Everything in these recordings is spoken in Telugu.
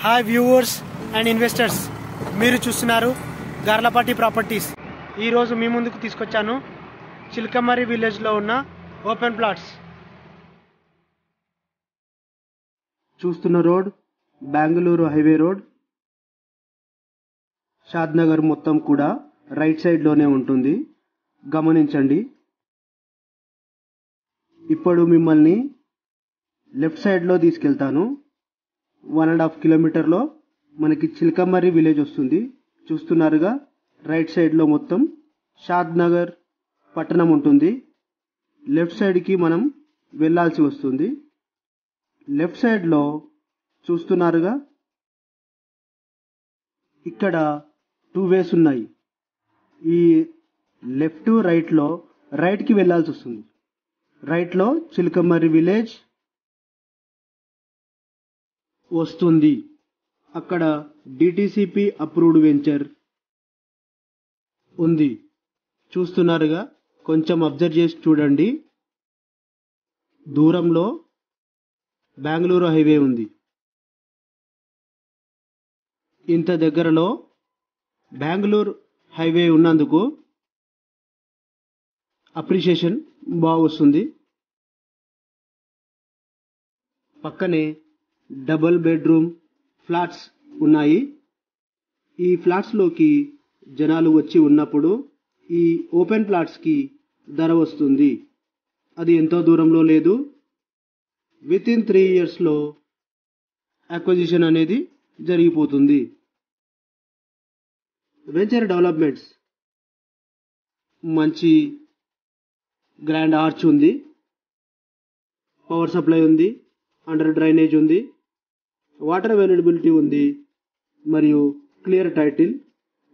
హాయ్ వ్యూవర్స్ అండ్ ఇన్వెస్టర్స్, మీరు చూస్తున్నారు గార్లపాటి ప్రాపర్టీస్. ఈరోజు మీ ముందుకు తీసుకొచ్చాను చిలకమర్రి విలేజ్లో ఉన్న ఓపెన్ ప్లాట్స్. చూస్తున్న road Bengaluru highway road. Shadnagar మొత్తం కూడా రైట్ సైడ్లోనే ఉంటుంది, గమనించండి. ఇప్పుడు మిమ్మల్ని లెఫ్ట్ సైడ్లో తీసుకెళ్తాను. 1.5 కిలోమీటర్లో మనకి చిలకమర్రి విలేజ్ వస్తుంది. చూస్తున్నారుగా, రైట్ సైడ్లో మొత్తం షాద్నగర్ పట్టణం ఉంటుంది. లెఫ్ట్ సైడ్కి మనం వెళ్ళాల్సి వస్తుంది. లెఫ్ట్ సైడ్లో చూస్తున్నారుగా, ఇక్కడ 2 వేస్ ఉన్నాయి. ఈ లెఫ్ట్ రైట్లో రైట్కి వెళ్ళాల్సి వస్తుంది. రైట్లో చిలకమర్రి విలేజ్ వస్తుంది. అక్కడ డిటిసిపి అప్రూవ్డ్ వెంచర్ ఉంది. చూస్తున్నారుగా, కొంచెం అబ్జర్వ్ చేసి చూడండి. దూరంలో బెంగళూరు హైవే ఉంది. ఇంత దగ్గరలో బెంగళూరు హైవే ఉన్నందుకు అప్రిషియేషన్ బాగా వస్తుంది. పక్కనే డబుల్ బెడ్రూమ్ ఫ్లాట్స్ ఉన్నాయి. ఈ ఫ్లాట్స్లోకి జనాలు వచ్చి ఉన్నప్పుడు ఈ ఓపెన్ ప్లాట్స్కి ధర వస్తుంది. అది ఎంతో దూరంలో లేదు. వితిన్ 3 ఇయర్స్లో అక్విజిషన్ అనేది జరిగిపోతుంది. వెంచర్ డెవలప్మెంట్స్ మంచి గ్రాండ్ ఆర్చ్ ఉంది, పవర్ సప్లై ఉంది, అండర్ డ్రైనేజ్ ఉంది, వాటర్ అవైలబిలిటీ ఉంది, మరియు క్లియర్ టైటిల్.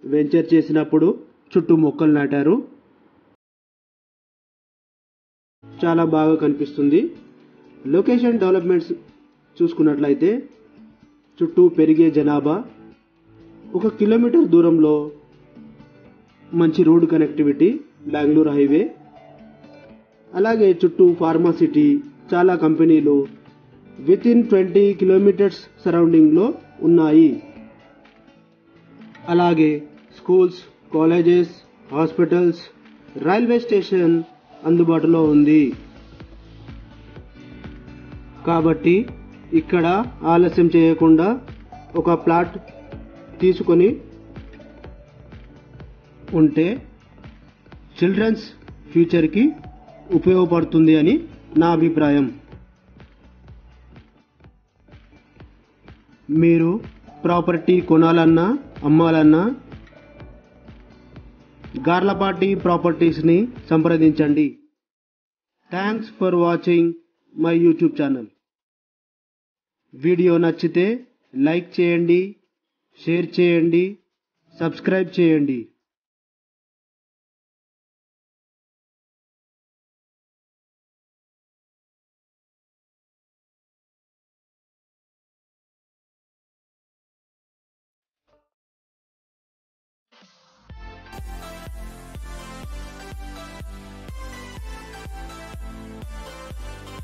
వెంచర్ చేసినప్పుడు చుట్టూ మొక్కలు నాటారు. చాలా బాగా కనిపిస్తుంది. లొకేషన్ డెవలప్మెంట్స్ చూసుకున్నట్లయితే చుట్టూ పెరిగే జనాభా, 1 కిలోమీటర్ దూరంలో మంచి రోడ్ కనెక్టివిటీ, బెంగళూరు హైవే, అలాగే చుట్టూ ఫార్మాసిటీ, చాలా కంపెనీలు వితిన్ 20 కిలోమీటర్స్ సరౌండింగ్లో ఉన్నాయి. అలాగే schools, colleges, hospitals, railway station అందుబాటులో ఉంది. కాబట్టి ఇక్కడ ఆలస్యం చేయకుండా ఒక ప్లాట్ తీసుకొని ఉంటే చిల్డ్రన్స్ ఫ్యూచర్కి ఉపయోగపడుతుంది అని నా అభిప్రాయం. మీరు ప్రాపర్టీ కొనాలన్నా అమ్మాలన్నా గార్లపాటి ప్రాపర్టీస్ని సంప్రదించండి. Thanks for watching my YouTube channel. Video నచ్చితే లైక్ చేయండి, షేర్ చేయండి, సబ్స్క్రైబ్ చేయండి.